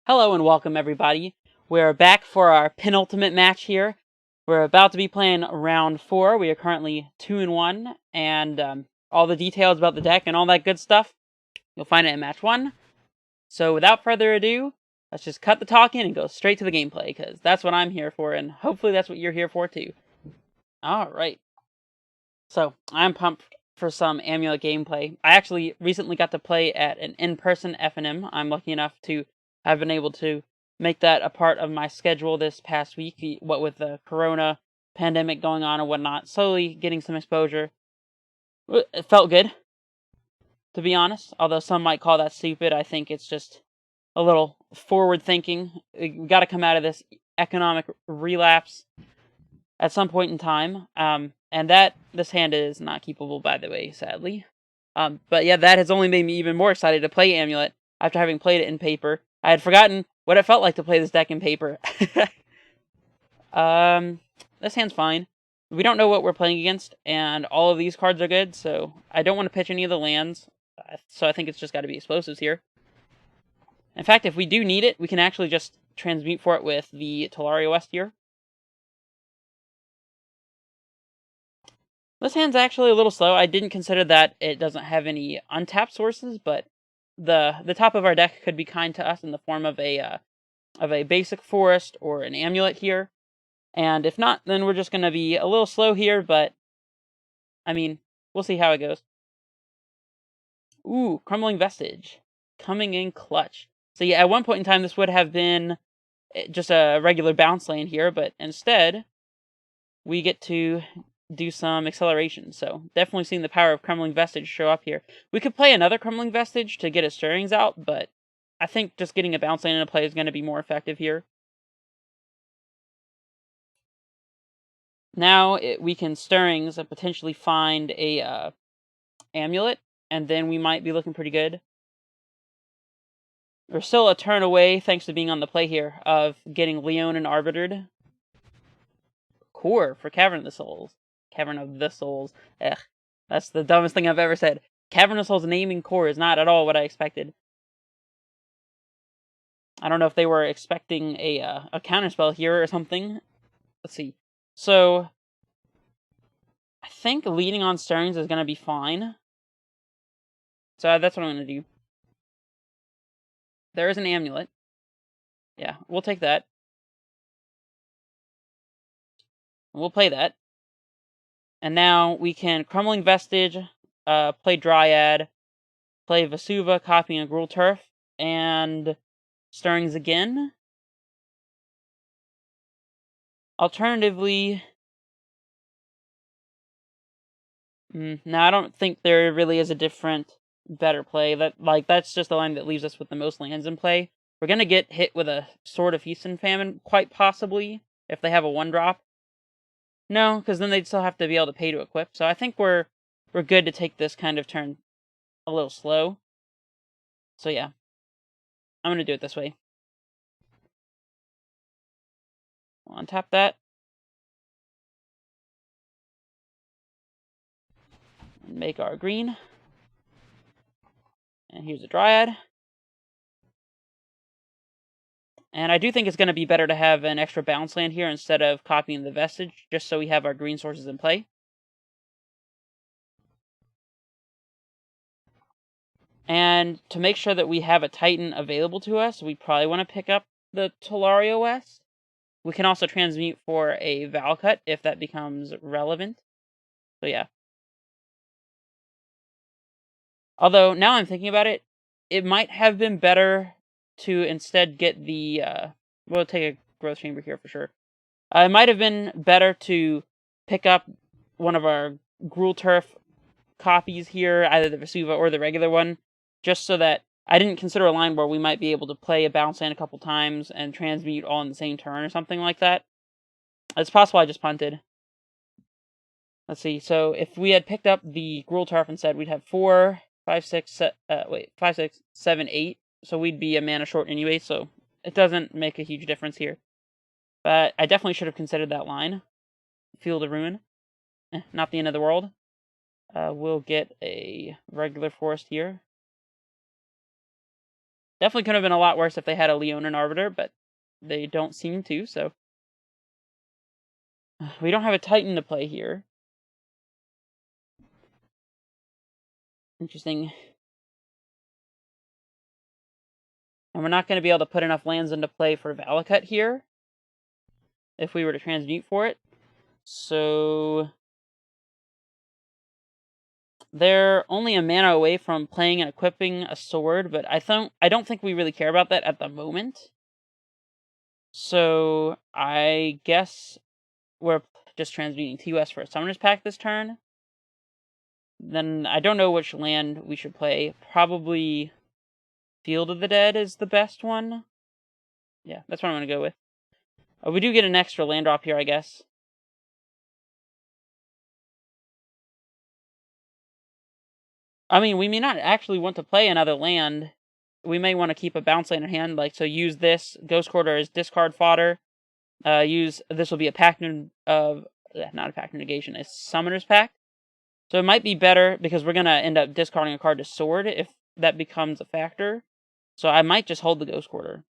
Hello and welcome everybody. We're back for our penultimate match here. We're about to be playing round 4. We are currently 2-1, and all the details about the deck and all that good stuff, you'll find it in match 1. So without further ado, let's just cut the talking and go straight to the gameplay, because that's what I'm here for, and hopefully that's what you're here for too. Alright. So, I'm pumped for some Amulet gameplay. I actually recently got to play at an in-person FNM. I'm lucky enough to have been able to make that a part of my schedule this past week, what with the corona pandemic going on and whatnot, slowly getting some exposure. It felt good, to be honest, although some might call that stupid. I think it's just a little forward thinking. We gotta come out of this economic relapse at some point in time, and this hand is not keepable, by the way, sadly. But yeah, that has only made me even more excited to play Amulet after having played it in paper. I had forgotten what it felt like to play this deck in paper. This hand's fine. We don't know what we're playing against, and all of these cards are good, so I don't want to pitch any of the lands, so I think it's just got to be explosives here. In fact, if we do need it, we can actually just transmute for it with the Tolaria West here. This hand's actually a little slow. I didn't consider that it doesn't have any untapped sources, but the top of our deck could be kind to us in the form of a basic forest or an amulet here. And if not, then we're just going to be a little slow here, but I mean, we'll see how it goes. Ooh, Crumbling Vestige. Coming in clutch. So yeah, at one point in time, this would have been just a regular bounce land here, but instead, we get to do some acceleration. So definitely seeing the power of Crumbling Vestige show up here. We could play another Crumbling Vestige to get its stirrings out, but I think just getting a bounce land into play is going to be more effective here. Now we can stirrings and potentially find a amulet, and then we might be looking pretty good. We're still a turn away, thanks to being on the play here, of getting Leon and Arbitered. Core for Cavern of the Souls. Cavern of the Souls. Ugh. That's the dumbest thing I've ever said. Cavern of Souls naming core is not at all what I expected. I don't know if they were expecting a counterspell here or something. Let's see. So, I think leading on stirrings is going to be fine. So that's what I'm going to do. There is an amulet. Yeah, we'll take that. We'll play that. And now we can Crumbling Vestige, play Dryad, play Vesuva, copying a Gruul Turf, and stirrings again. Alternatively, no, I don't think there really is a better play. That's just the line that leaves us with the most lands in play. We're gonna get hit with a Sword of Feast and Famine, quite possibly, if they have a 1-drop. No, because then they'd still have to be able to pay to equip. So I think we're good to take this kind of turn a little slow. So yeah, I'm gonna do it this way. We'll untap that. And make our green. And here's a Dryad. And I do think it's going to be better to have an extra bounce land here instead of copying the Vestige, just so we have our green sources in play. And to make sure that we have a Titan available to us, we probably want to pick up the Tolaria West. We can also transmute for a Valcut if that becomes relevant. So yeah. Although, now I'm thinking about it, it might have been better to instead get the... we'll take a Growth Chamber here for sure. It might have been better to pick up one of our Gruul Turf copies here, either the Vesuva or the regular one, just so that I didn't consider a line where we might be able to play a bounce land a couple times and transmute all in the same turn or something like that. It's possible I just punted. Let's see, so if we had picked up the Gruul Turf instead, we'd have 4, 5, 6, 5, 6, 7, 8, so we'd be a mana short anyway, so it doesn't make a huge difference here. But I definitely should have considered that line. Field of Ruin. Not the end of the world. We'll get a regular forest here. Definitely could have been a lot worse if they had a Leonin Arbiter, but they don't seem to, so. We don't have a Titan to play here. Interesting. And we're not going to be able to put enough lands into play for Valakut here, if we were to transmute for it. So they're only a mana away from playing and equipping a sword, but I don't think we really care about that at the moment. So I guess we're just transmuting TUS for a Summoner's Pact this turn. Then I don't know which land we should play. Probably Field of the Dead is the best one. Yeah, that's what I'm going to go with. We do get an extra land drop here, I guess. I mean, we may not actually want to play another land. We may want to keep a bounce land in hand, like, so use this Ghost Quarter as discard fodder. This will be a pact of, not a pact of negation, a Summoner's Pact. So it might be better, because we're going to end up discarding a card to Sword if that becomes a factor. So I might just hold the Ghost Quarter.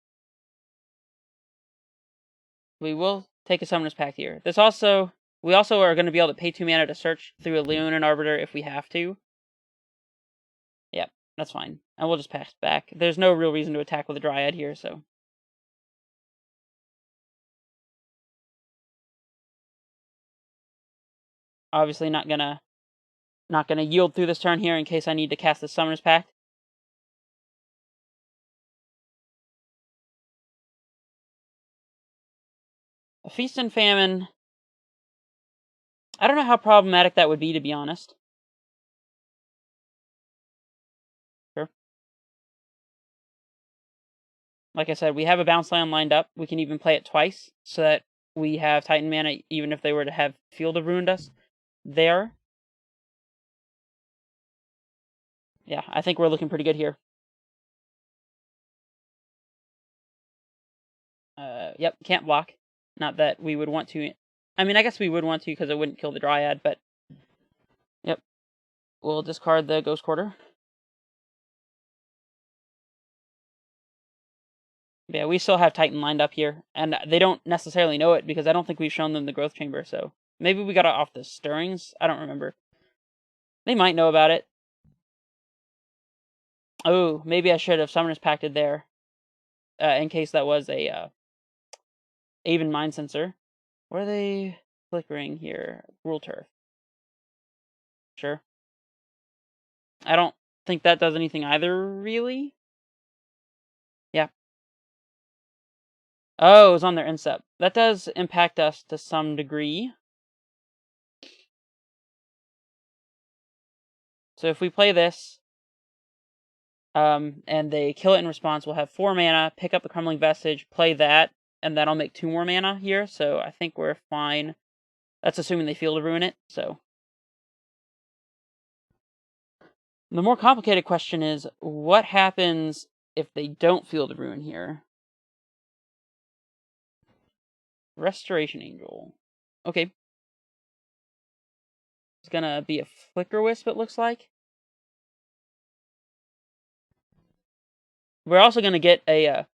We will take a Summoner's Pact here. We also are going to be able to pay 2 mana to search through a Leonin Arbiter if we have to. Yep, that's fine. And we'll just pass back. There's no real reason to attack with a Dryad here, so. Obviously not gonna yield through this turn here in case I need to cast the Summoner's Pact. A Feast and Famine. I don't know how problematic that would be, to be honest. Sure. Like I said, we have a bounce land lined up. We can even play it twice, so that we have Titan mana, even if they were to have Field of Ruined Us there. Yeah, I think we're looking pretty good here. Yep, can't block. Not that we would want to. I mean, I guess we would want to because it wouldn't kill the Dryad, but. Yep. We'll discard the Ghost Quarter. Yeah, we still have Titan lined up here, and they don't necessarily know it because I don't think we've shown them the Growth Chamber, so. Maybe we got it off the Stirrings? I don't remember. They might know about it. Oh, maybe I should have Summoner's Pacted there. In case that was a Aven Mind Sensor. What are they flickering here? Rule Turf. Sure. I don't think that does anything either, really. Yeah. Oh, it was on their incept. That does impact us to some degree. So if we play this, and they kill it in response, we'll have 4 mana, pick up the Crumbling Vestige, play that, and then I'll make 2 more mana here, so I think we're fine. That's assuming they Field of Ruin it, so. The more complicated question is, what happens if they don't Field of Ruin here? Restoration Angel. Okay. It's gonna be a Flicker Wisp, it looks like. We're also gonna get a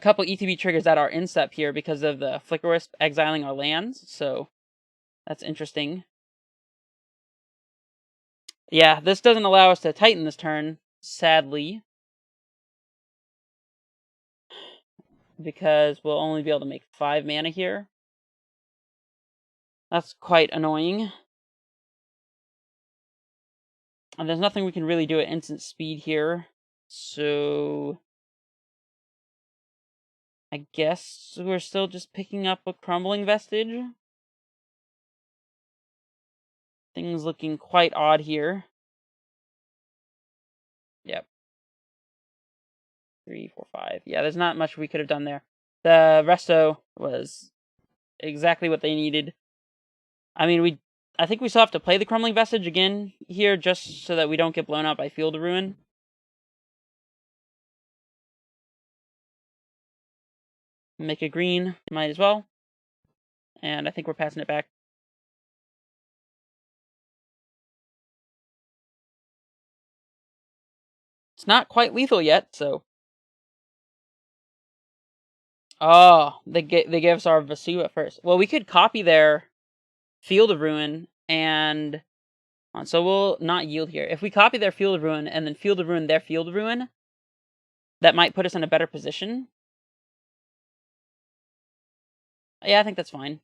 couple ETB triggers that are incept here because of the Flicker Wisp exiling our lands, so that's interesting. Yeah, this doesn't allow us to Titan this turn, sadly. Because we'll only be able to make 5 mana here. That's quite annoying. And there's nothing we can really do at instant speed here. So I guess we're still just picking up a Crumbling Vestige. Things looking quite odd here. Yep. 3, 4, 5. Yeah, there's not much we could have done there. The resto was exactly what they needed. I mean, I think we still have to play the Crumbling Vestige again here just so that we don't get blown out by Field of Ruin. Make a green, might as well. And I think we're passing it back. It's not quite lethal yet, so Oh, they gave us our Vasu at first. Well, we could copy their Field of Ruin and... So we'll not yield here. If we copy their Field of Ruin and then Field of Ruin their Field of Ruin, that might put us in a better position. Yeah, I think that's fine.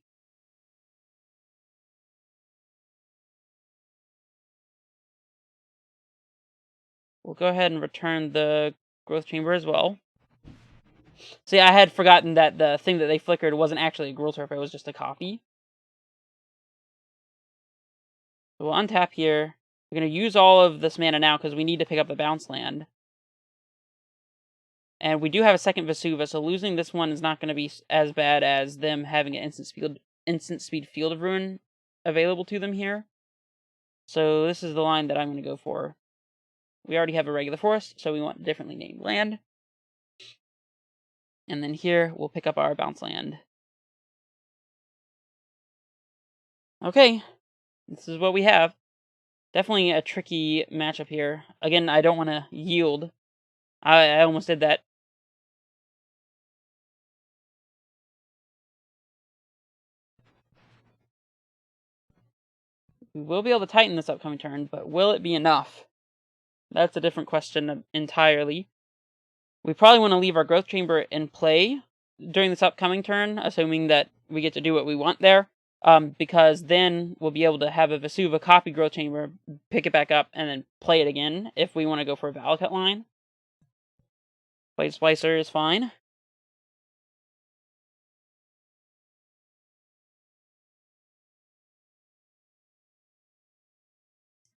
We'll go ahead and return the growth chamber as well. See, I had forgotten that the thing that they flickered wasn't actually a growth turf, it was just a copy. So we'll untap here. We're going to use all of this mana now because we need to pick up the bounce land. And we do have a second Vesuva, so losing this one is not going to be as bad as them having an instant speed Field of Ruin available to them here. So this is the line that I'm going to go for. We already have a regular forest, so we want a differently named land. And then here, we'll pick up our bounce land. Okay, this is what we have. Definitely a tricky matchup here. Again, I don't want to yield. I almost did that. We will be able to Titan this upcoming turn, but will it be enough? That's a different question entirely. We probably want to leave our growth chamber in play during this upcoming turn, assuming that we get to do what we want there. Because then we'll be able to have a Vesuva copy growth chamber, pick it back up, and then play it again if we want to go for a Valakut line. Blade Splicer is fine.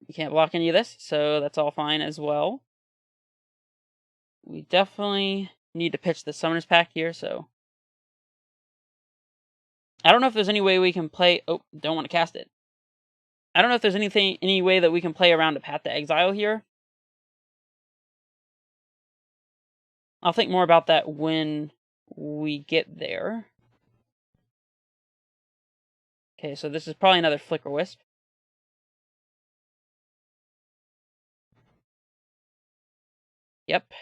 You can't block any of this, so that's all fine as well. We definitely need to pitch the Summoners Pact here, so... I don't know if there's any way we can play... Oh, don't want to cast it. I don't know if there's any way that we can play around a Path to Exile here. I'll think more about that when we get there. Okay, so this is probably another Flicker Wisp. Yep.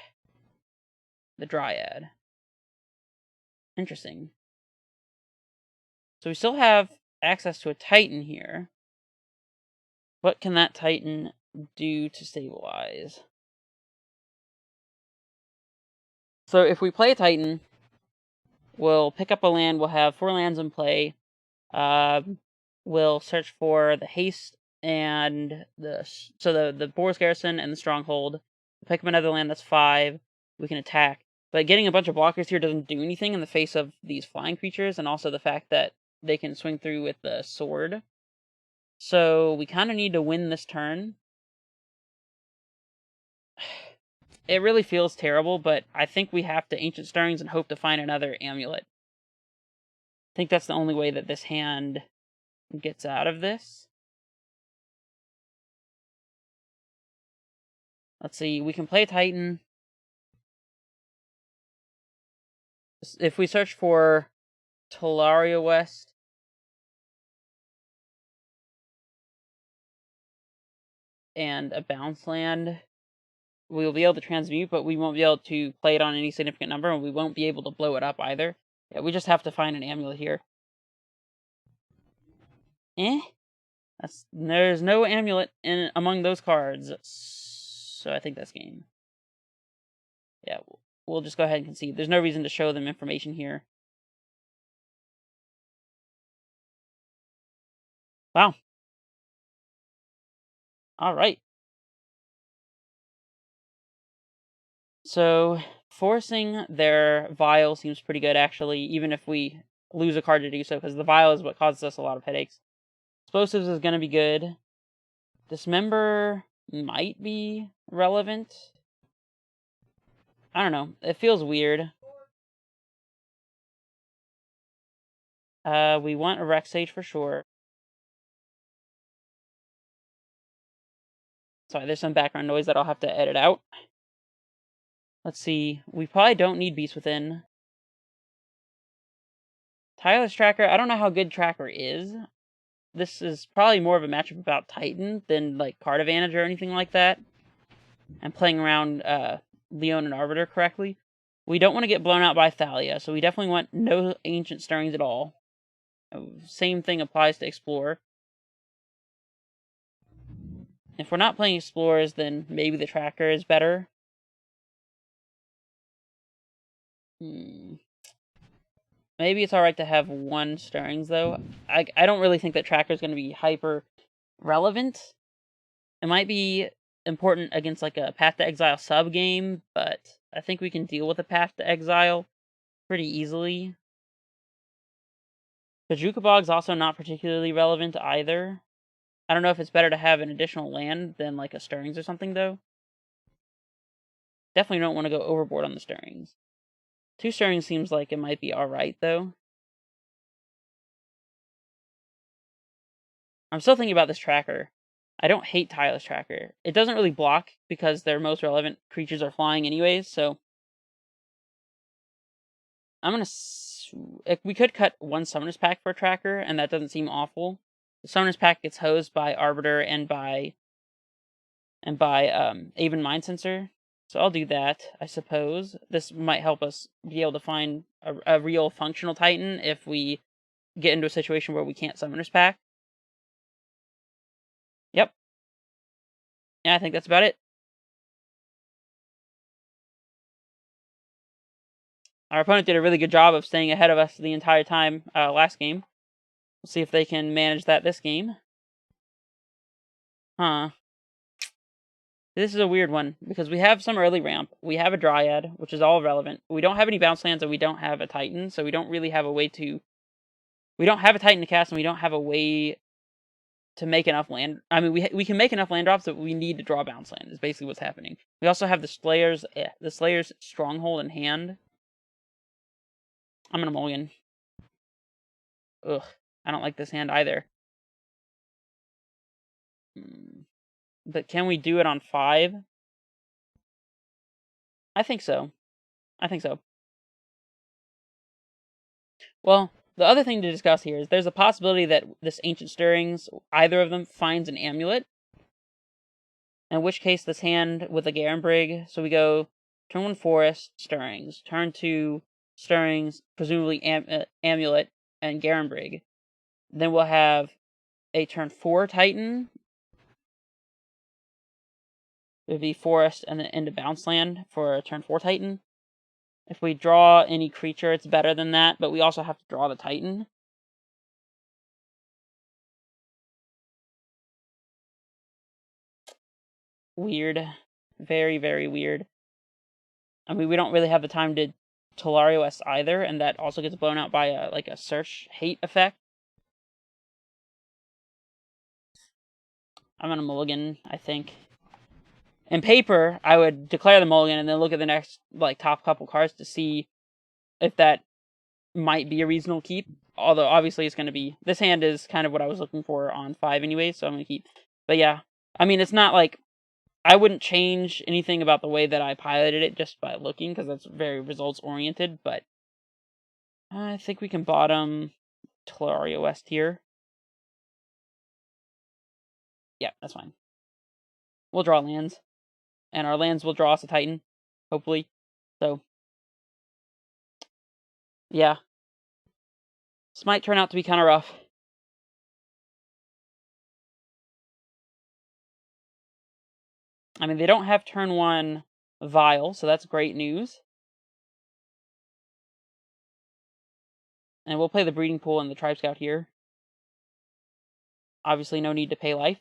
The Dryad. Interesting. So we still have access to a Titan here. What can that Titan do to stabilize? So if we play a Titan, we'll pick up a land, we'll have 4 lands in play. We'll search for the haste and the Boros Garrison and the Stronghold. We'll pick up another land that's 5. We can attack. But getting a bunch of blockers here doesn't do anything in the face of these flying creatures, and also the fact that they can swing through with the sword. So we kind of need to win this turn. It really feels terrible, but I think we have to Ancient Stirrings and hope to find another amulet. I think that's the only way that this hand gets out of this. Let's see, we can play Titan. If we search for Talaria West, and a bounce land, we'll be able to transmute, but we won't be able to play it on any significant number, and we won't be able to blow it up either. Yeah, we just have to find an amulet here. There's no amulet among those cards, so I think that's game. Yeah, we'll just go ahead and concede. There's no reason to show them information here. Wow. Alright. So, forcing their Vial seems pretty good, actually, even if we lose a card to do so, because the Vial is what causes us a lot of headaches. Explosives is going to be good. Dismember might be relevant. I don't know. It feels weird. We want a Rex Sage for sure. Sorry, there's some background noise that I'll have to edit out. Let's see. We probably don't need Beast Within. Tireless Tracker. I don't know how good Tracker is. This is probably more of a matchup about Titan than like card advantage or anything like that. I'm playing around Leon and Arbiter correctly. We don't want to get blown out by Thalia, so we definitely want no ancient stirrings at all. Same thing applies to Explore. If we're not playing Explorers, then maybe the Tracker is better. Maybe it's alright to have 1 stirrings, though. I don't really think that Tracker is going to be hyper relevant. It might be important against like a Path to Exile sub game, but I think we can deal with a Path to Exile pretty easily. The Jukabog's also not particularly relevant either. I don't know if it's better to have an additional land than like a Stirrings or something, though. Definitely don't want to go overboard on the Stirrings. 2 Stirrings seems like it might be alright, though. I'm still thinking about this Tracker. I don't hate Tireless Tracker. It doesn't really block because their most relevant creatures are flying anyways, so I'm gonna... we could cut 1 Summoner's Pack for a Tracker, and that doesn't seem awful. The Summoner's Pack gets hosed by Arbiter and by Aven Mind Sensor. So I'll do that, I suppose. This might help us be able to find a real functional Titan if we get into a situation where we can't Summoner's Pack. Yep. Yeah, I think that's about it. Our opponent did a really good job of staying ahead of us the entire time last game. We'll see if they can manage that this game. Huh. This is a weird one, because we have some early ramp, we have a Dryad, which is all relevant. We don't have any bounce lands, and we don't have a Titan, so we don't really have a way to... We don't have a Titan to cast, and we don't have a way to make enough land... I mean, we can make enough land drops, but we need to draw bounce land, is basically what's happening. We also have the Slayer's Stronghold in hand. I'm gonna mulligan. Ugh, I don't like this hand either. But can we do it on 5? I think so. I think so. Well, the other thing to discuss here is there's a possibility that this Ancient Stirrings, either of them, finds an Amulet. In which case, this hand with a Garenbrig, so we go turn 1 Forest, Stirrings, turn 2 Stirrings, presumably Amulet, and Garenbrig. Then we'll have a turn 4 Titan. It would be Forest and then into Bounce Land for a turn 4 Titan. If we draw any creature, it's better than that, but we also have to draw the Titan. Weird. Very, very weird. I mean, we don't really have the time to Tolario S either, and that also gets blown out by a search hate effect. I'm gonna mulligan, I think. In paper, I would declare the mulligan and then look at the next top couple cards to see if that might be a reasonable keep. Although obviously it's gonna be... This hand is kind of what I was looking for on 5 anyway, so I'm gonna keep. But yeah, I mean, it's not like... I wouldn't change anything about the way that I piloted it just by looking, because that's very results-oriented, but I think we can bottom Tolario West here. Yeah, that's fine. We'll draw lands, and our lands will draw us a Titan, hopefully. So, yeah. This might turn out to be kind of rough. I mean, they don't have turn 1 Vial, so that's great news. And we'll play the Breeding Pool and the Tribe Scout here. Obviously, no need to pay life.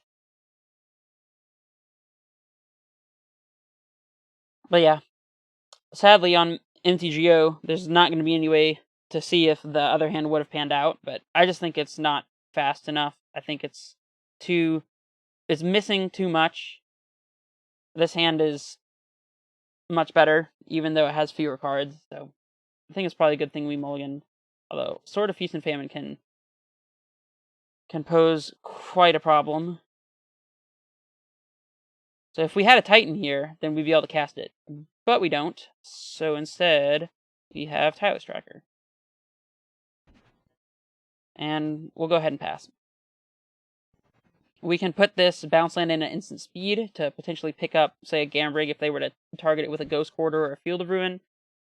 But yeah, sadly on MTGO, there's not going to be any way to see if the other hand would have panned out, but I just think it's not fast enough. I think it's missing too much. This hand is much better, even though it has fewer cards, so I think it's probably a good thing we mulligan. Although, Sword of Feast and Famine can pose quite a problem. So if we had a Titan here, then we'd be able to cast it. But we don't, so instead, we have Tireless Tracker. And we'll go ahead and pass. We can put this bounce land in at instant speed to potentially pick up, say, a Gambrig if they were to target it with a Ghost Quarter or a Field of Ruin.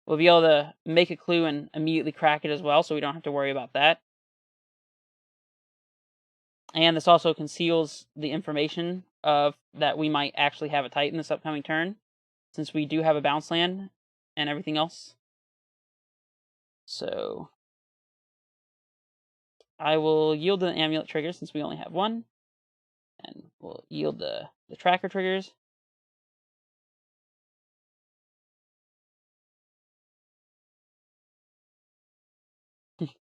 We'll be able to make a clue and immediately crack it as well, so we don't have to worry about that. And this also conceals the information of that we might actually have a Titan this upcoming turn, since we do have a bounce land and everything else. So I will yield the amulet trigger since we only have one, and we'll yield the tracker triggers.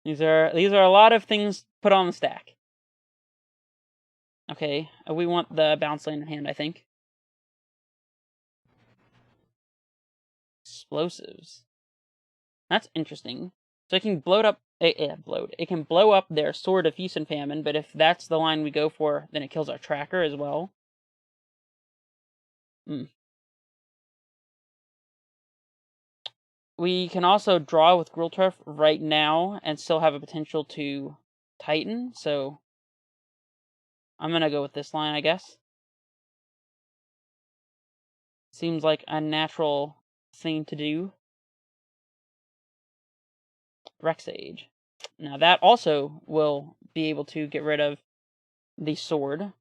These are a lot of things put on the stack. Okay, we want the bounce land in hand, I think. Explosives. That's interesting. So it can blow up. It can blow up their Sword of Feast and Famine, but if that's the line we go for, then it kills our tracker as well. We can also draw with Gruul Turf right now and still have a potential to Titan, so I'm gonna go with this line, I guess. Seems like a natural thing to do. Rex Age. Now that also will be able to get rid of the sword.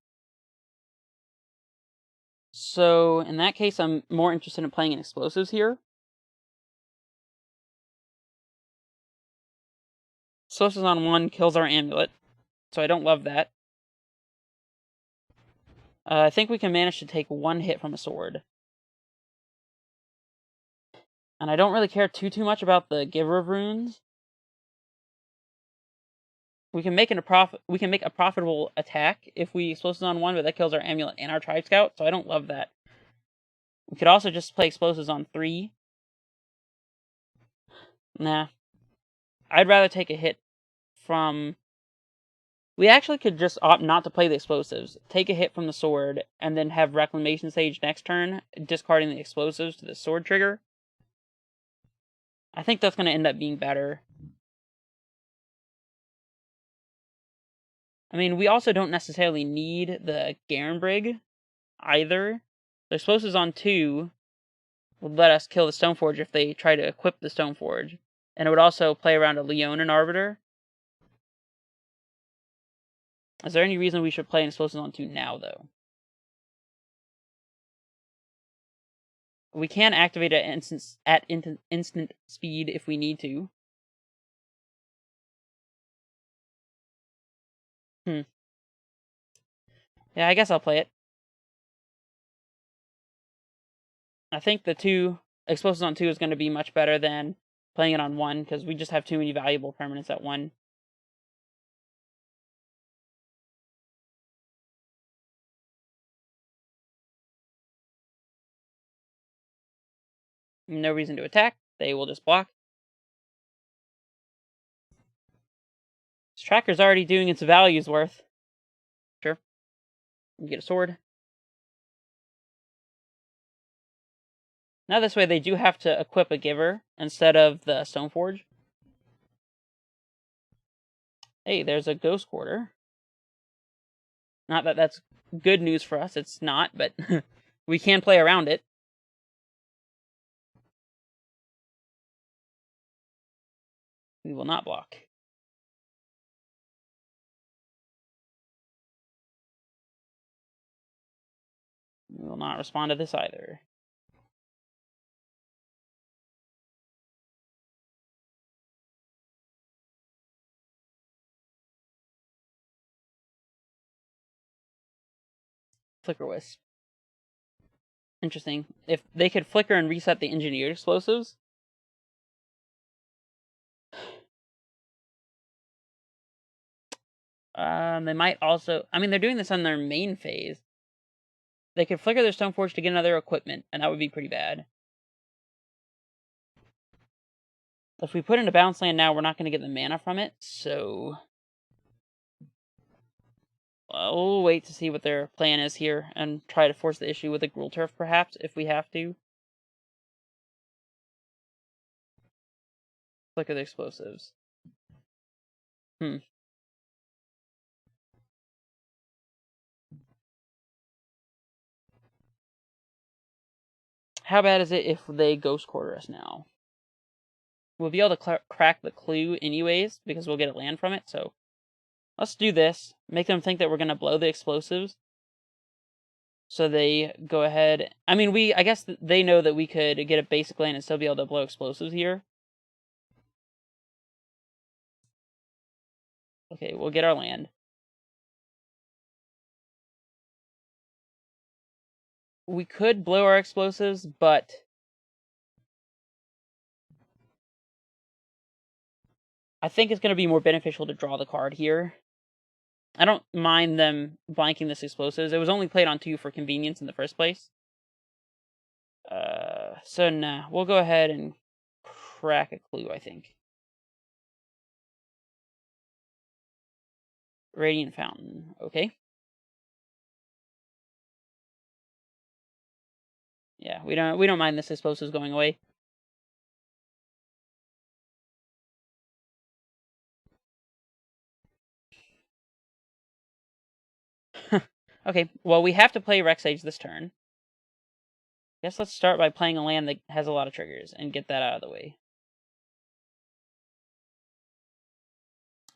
So in that case, I'm more interested in playing in explosives here. Explosives on 1 kills our amulet, so I don't love that. I think we can manage to take 1 hit from a sword. And I don't really care too much about the Giver of Runes. We can make a profitable attack if we explosives on 1, but that kills our amulet and our Tribe Scout, so I don't love that. We could also just play explosives on 3. Nah. I'd rather take a hit from... We actually could just opt not to play the explosives, take a hit from the sword, and then have Reclamation Sage next turn, discarding the explosives to the sword trigger. I think that's going to end up being better. I mean, we also don't necessarily need the Garenbrig either. The explosives on 2 would let us kill the Stoneforge if they try to equip the Stoneforge. And it would also play around a Leonin Arbiter. Is there any reason we should play an explosives on 2 now, though? We can activate it at instant speed if we need to. Yeah, I guess I'll play it. I think the 2 explosives on 2 is going to be much better than playing it on 1, because we just have too many valuable permanents at 1. No reason to attack. They will just block. This tracker's already doing its value's worth. Sure. You get a sword. Now this way they do have to equip a Giver instead of the Stoneforge. Hey, there's a Ghost Quarter. Not that that's good news for us, it's not, but we can play around it. We will not block. We will not respond to this either. Flicker Wisp. Interesting. If they could flicker and reset the engineered explosives. They might also... I mean, they're doing this on their main phase. They could flicker their Stoneforge to get another equipment, and that would be pretty bad. If we put in a bounce land now, we're not going to get the mana from it, so... we'll wait to see what their plan is here, and try to force the issue with a Gruul Turf, perhaps, if we have to. Flicker the explosives. How bad is it if they Ghost Quarter us now? we'll be able to crack the clue anyways, because we'll get a land from it, so let's do this. Make them think that we're going to blow the explosives. So they go ahead. I mean, I guess they know that we could get a basic land and still be able to blow explosives here. Okay, we'll get our land. We could blow our explosives, but I think it's going to be more beneficial to draw the card here. I don't mind them blanking this explosives. It was only played on 2 for convenience in the first place. So nah, we'll go ahead and crack a clue, I think. Radiant Fountain, okay. Yeah, we don't mind this explosives going away. Okay, well, we have to play Rex Age this turn. Guess let's start by playing a land that has a lot of triggers and get that out of the way.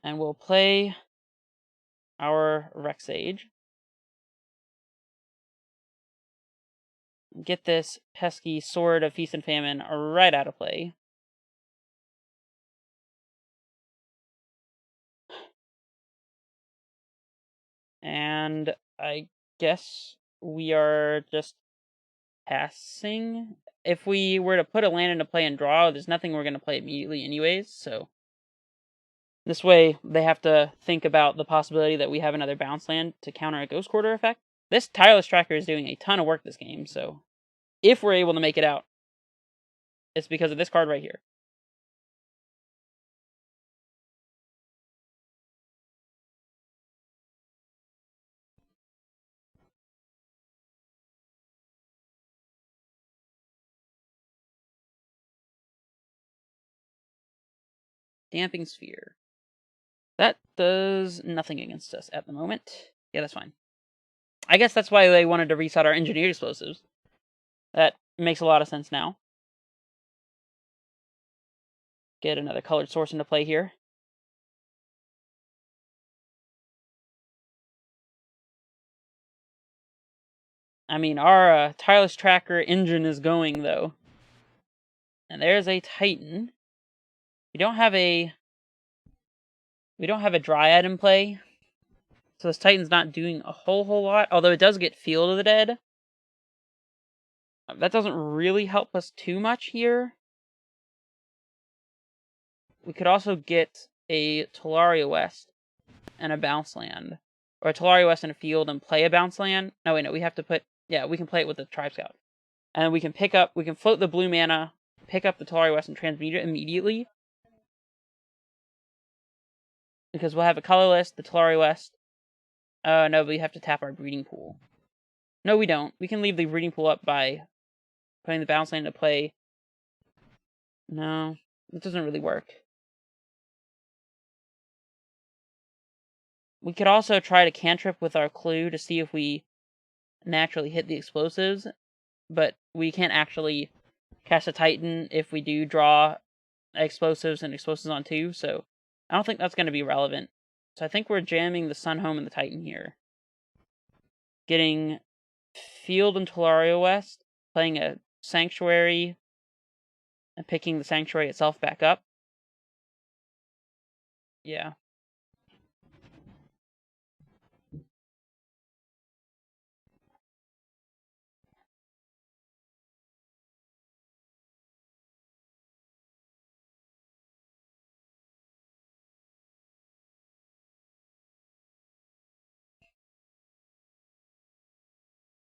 And we'll play our Rex Age. Get this pesky Sword of Feast and Famine right out of play. And I guess we are just passing. If we were to put a land into play and draw, there's nothing we're going to play immediately anyways, so this way they have to think about the possibility that we have another bounce land to counter a Ghost Quarter effect. This Tireless Tracker is doing a ton of work this game, so if we're able to make it out, it's because of this card right here. Damping Sphere. That does nothing against us at the moment. Yeah, that's fine. I guess that's why they wanted to reset our Engineered Explosives. That makes a lot of sense now. Get another colored source into play here. I mean, our Tireless Tracker engine is going, though. And there's a Titan. We don't have a Dryad in play. So this Titan's not doing a whole lot, although it does get Field of the Dead. That doesn't really help us too much here. We could also get a Talaria West and a bounce land. Or a Talaria West in a field and play a bounce land. No, wait, no, we have to put... Yeah, we can play it with the Tribe Scout. And we can float the blue mana, pick up the Talaria West, and transmute it immediately. Because we'll have a colorless, the Talaria West. No, but we have to tap our breeding pool. No, we don't. We can leave the breeding pool up by putting the bounce land into play. No, it doesn't really work. We could also try to cantrip with our clue to see if we naturally hit the explosives, but we can't actually cast a Titan if we do draw explosives and explosives on 2, so I don't think that's going to be relevant. So I think we're jamming the Sunhome and the Titan here. Getting Field and Talaria West, playing a Sanctuary, and picking the Sanctuary itself back up. Yeah.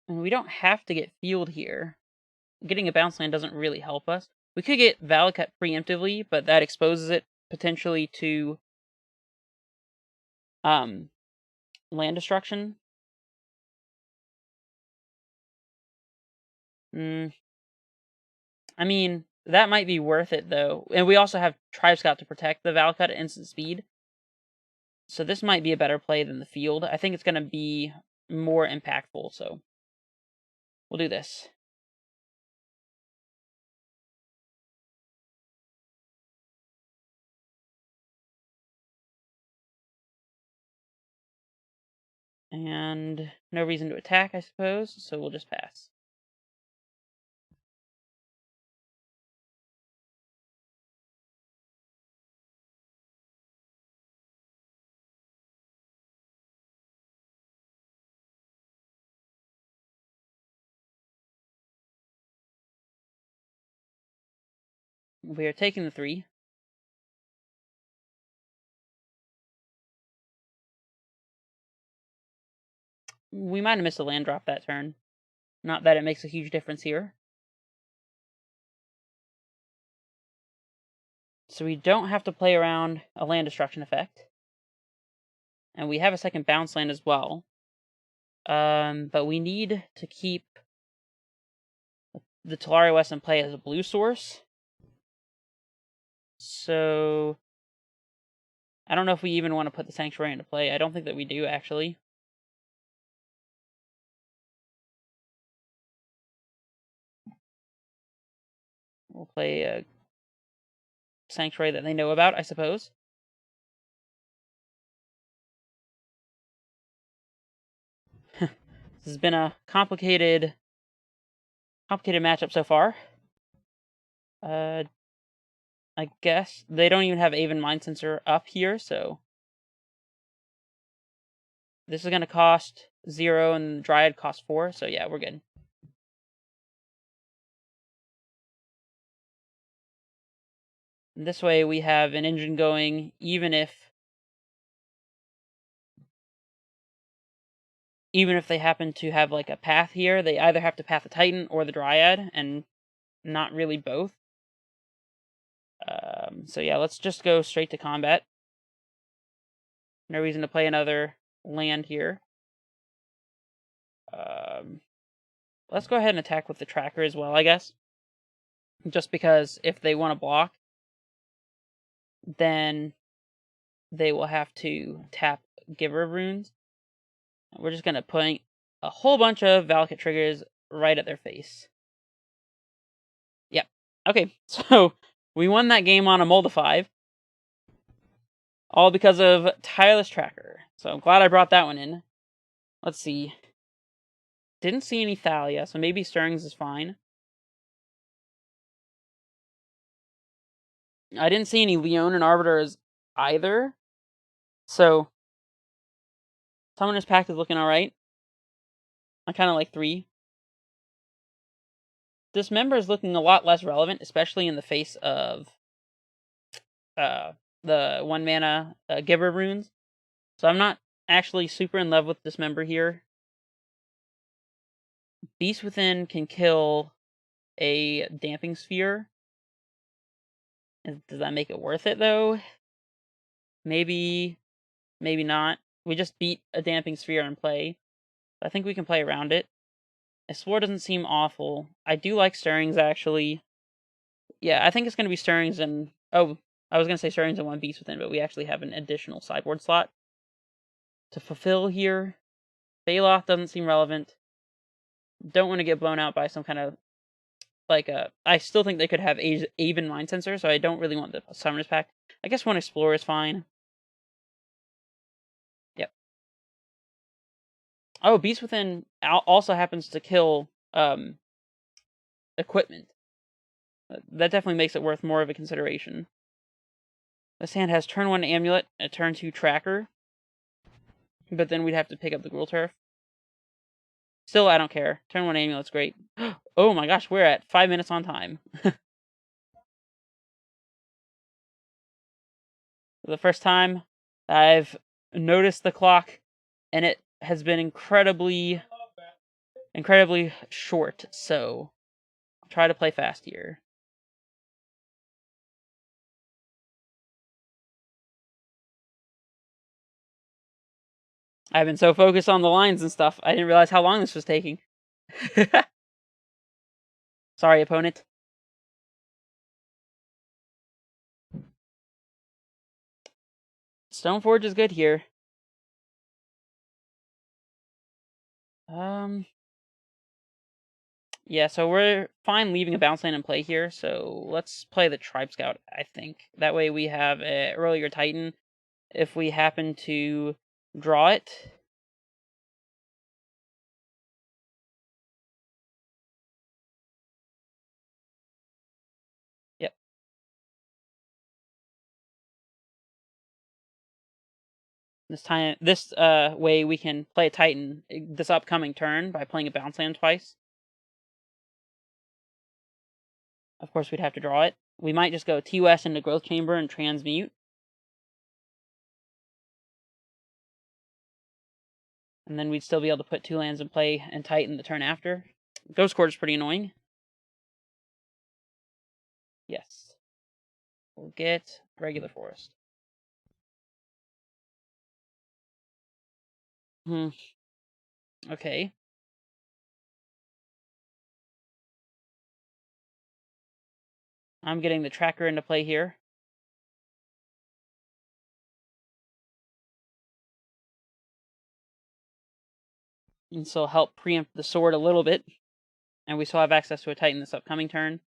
And we don't have to get Field here. Getting a bounce land doesn't really help us. We could get Valakut preemptively, but that exposes it potentially to land destruction. I mean, that might be worth it, though. And we also have Tribe Scout to protect the Valakut at instant speed. So this might be a better play than the field. I think it's going to be more impactful, so we'll do this. And no reason to attack, I suppose, so we'll just pass. We are taking the 3. We might have missed a land drop that turn. Not that it makes a huge difference here. So we don't have to play around a land destruction effect. And we have a second bounce land as well. But we need to keep the Talari West in play as a blue source. So I don't know if we even want to put the Sanctuary into play. I don't think that we do, actually. We'll play a Sanctuary that they know about, I suppose. This has been a complicated matchup so far. I guess they don't even have Aven Mind Sensor up here, so this is going to cost 0 and the Dryad costs 4, so yeah, we're good. And this way we have an engine going, even if they happen to have like a path here, they either have to path the Titan or the Dryad, and not really both. So yeah, let's just go straight to combat. No reason to play another land here. Let's go ahead and attack with the tracker as well, I guess. Just because if they want to block, then they will have to tap Giver of Runes. We're just going to point a whole bunch of Valakut triggers right at their face. Yep. Okay, so we won that game on a Mold of 5. All because of Tireless Tracker. So I'm glad I brought that one in. Let's see. Didn't see any Thalia, so maybe Stirrings is fine. I didn't see any Leonin Arbiters either. So Summoner's Pact is looking alright. I kind of like 3. Dismember is looking a lot less relevant, especially in the face of the 1 mana Giver runes. So I'm not actually super in love with Dismember here. Beast Within can kill a Damping Sphere. Does that make it worth it, though? Maybe, maybe not. We just beat a Damping Sphere in play. I think we can play around it. Explore doesn't seem awful. I do like Stirrings, actually. Yeah, I think it's going to be Stirrings and... Oh, I was going to say Stirrings and 1 Beast Within, but we actually have an additional sideboard slot to fulfill here. Baloth doesn't seem relevant. Don't want to get blown out by some kind of... Like, I still think they could have Aven Mind Sensor, so I don't really want the Summoner's Pact. I guess 1 Explorer is fine. Yep. Oh, Beast Within also happens to kill equipment. That definitely makes it worth more of a consideration. This hand has turn 1 Amulet, a turn 2 Tracker, but then we'd have to pick up the Gruul Turf. Still, I don't care. Turn 1 Amulet's great. Oh my gosh, we're at 5 minutes on time. For the first time, I've noticed the clock, and it has been incredibly short, so I'll try to play fast here. I've been so focused on the lines and stuff, I didn't realize how long this was taking. Sorry, opponent. Stoneforge is good here. Yeah, so we're fine leaving a bounce land in play here, so let's play the Tribe Scout, I think. That way we have an earlier Titan if we happen to draw it. This way we can play a Titan this upcoming turn by playing a bounce land twice. Of course, we'd have to draw it. We might just go TOS into Growth Chamber and transmute. And then we'd still be able to put 2 lands in play and Titan the turn after. Ghost Court is pretty annoying. Yes. We'll get regular forest. Okay. I'm getting the tracker into play here. And so help preempt the sword a little bit. And we still have access to a Titan this upcoming turn.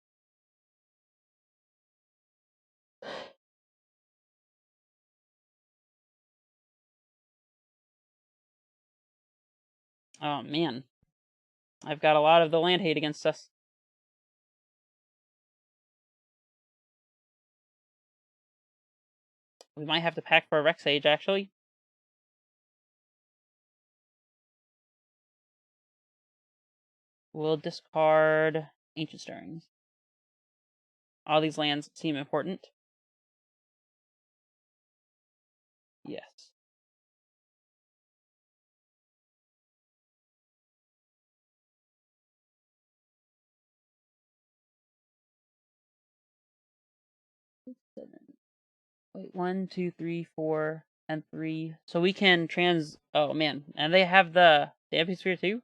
Oh, man. I've got a lot of the land hate against us. We might have to pack for a Rex Sage, actually. We'll discard Ancient Stirrings. All these lands seem important. Yes. Wait, 1, 2, 3, 4, and 3. So we can Oh, man. And they have the Amphisphere too?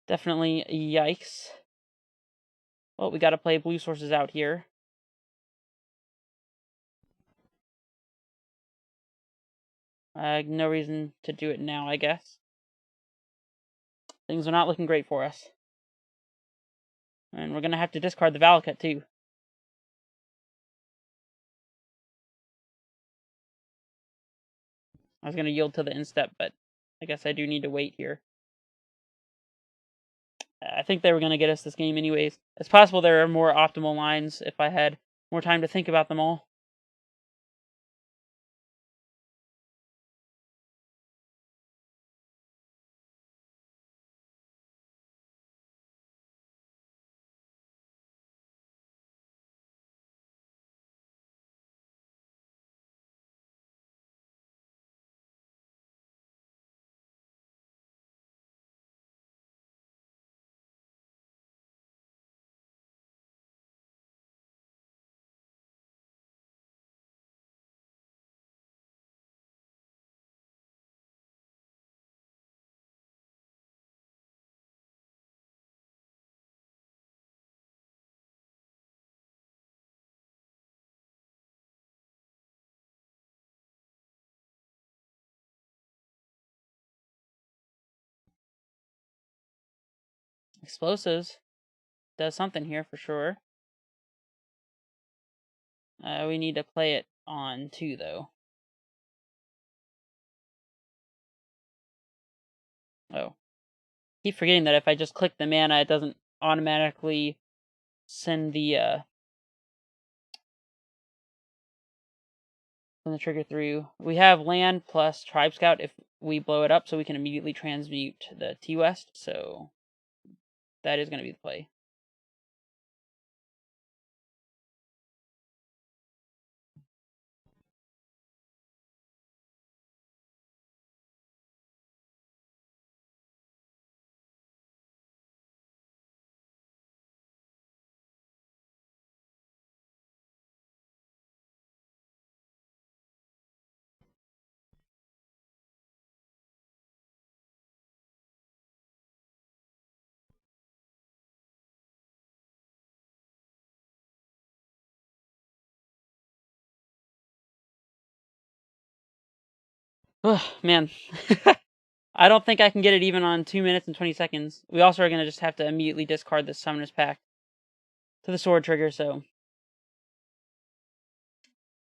Definitely yikes. Well, we gotta play blue sources out here. No reason to do it now, I guess. Things are not looking great for us. And we're gonna have to discard the Valakut too. I was gonna yield to the instep, but I guess I do need to wait here. I think they were gonna get us this game anyways. It's possible there are more optimal lines if I had more time to think about them all. Explosives does something here for sure. We need to play it on 2 though. Oh. Keep forgetting that if I just click the mana, it doesn't automatically send the trigger through. We have land plus Tribe Scout if we blow it up, so we can immediately transmute the T-West, so that is going to be the play. Ugh, man. I don't think I can get it even on 2 minutes and 20 seconds. We also are going to just have to immediately discard this Summoner's Pact to the sword trigger, so...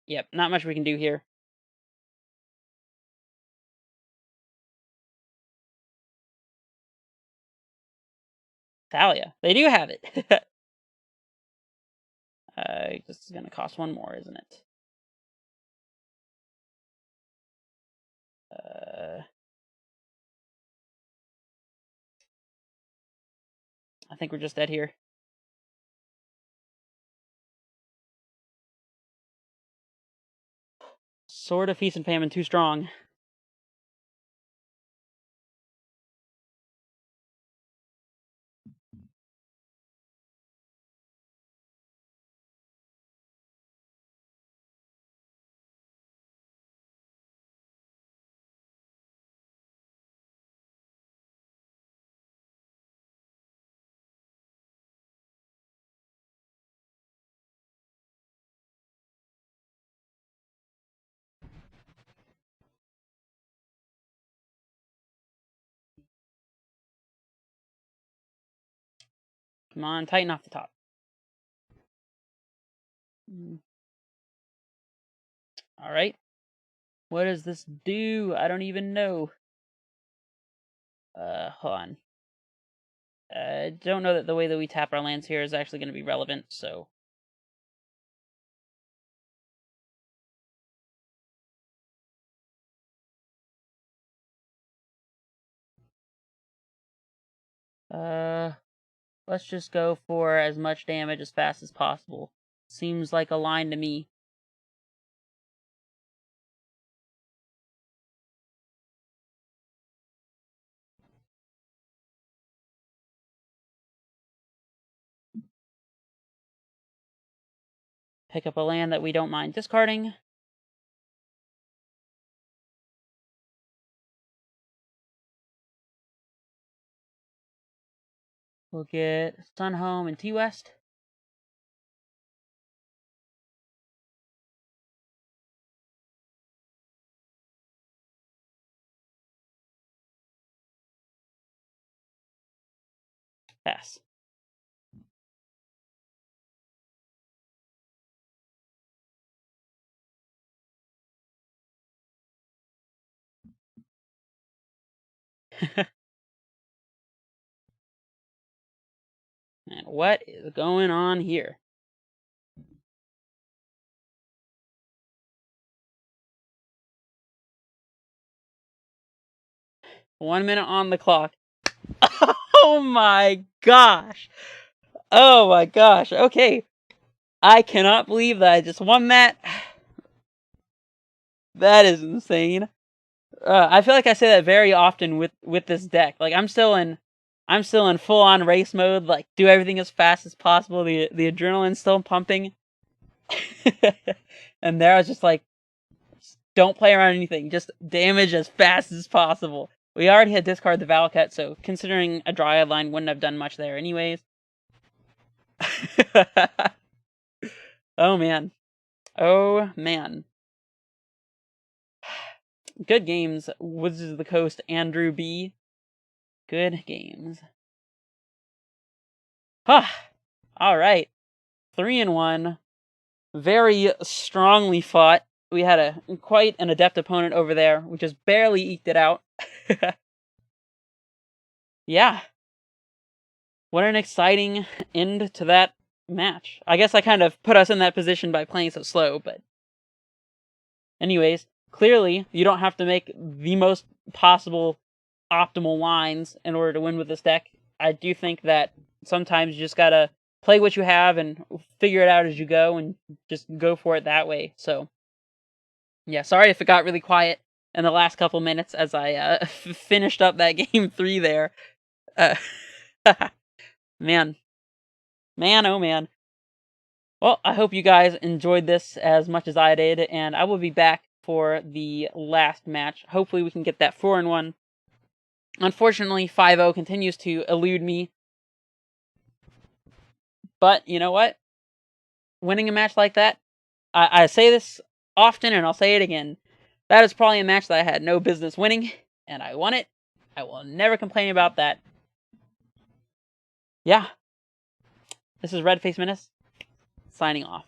Yep, not much we can do here. Thalia. They do have it. This is going to cost 1 more, isn't it? think we're just dead here. Sword of Feast and Famine, too strong. Come on, Titan off the top. Alright. What does this do? I don't even know. Hold on. I don't know that the way that we tap our lands here is actually going to be relevant, so... Let's just go for as much damage as fast as possible. Seems like a line to me. Pick up a land that we don't mind discarding. We'll get Sunhome and T-West. Pass. And what is going on here? One minute on the clock. Oh my gosh. Oh my gosh. Okay. I cannot believe that I just won that. That is insane. I feel like I say that very often with this deck. Like I'm still in full on race mode. Like do everything as fast as possible. The adrenaline's still pumping. And there I was just like, don't play around anything. Just damage as fast as possible. We already had discard the Valakut, so considering a Dryad line wouldn't have done much there anyways. Oh man. Oh man. Good games, Wizards of the Coast, Andrew B. Good games. Huh. Alright. 3-1. Very strongly fought. We had quite an adept opponent over there. We just barely eked it out. Yeah. What an exciting end to that match. I guess I kind of put us in that position by playing so slow, but... Anyways, clearly, you don't have to make the most possible optimal lines in order to win with this deck. I do think that sometimes you just gotta play what you have and figure it out as you go and just go for it that way. So, yeah, sorry if it got really quiet in the last couple minutes as I finished up that game 3 there. Man. Man, oh man. Well, I hope you guys enjoyed this as much as I did, and I will be back for the last match. Hopefully we can get that 4-1. Unfortunately, 5-0 continues to elude me. But, you know what? Winning a match like that, I say this often, and I'll say it again. That is probably a match that I had no business winning, and I won it. I will never complain about that. Yeah. This is Red Face Menace, signing off.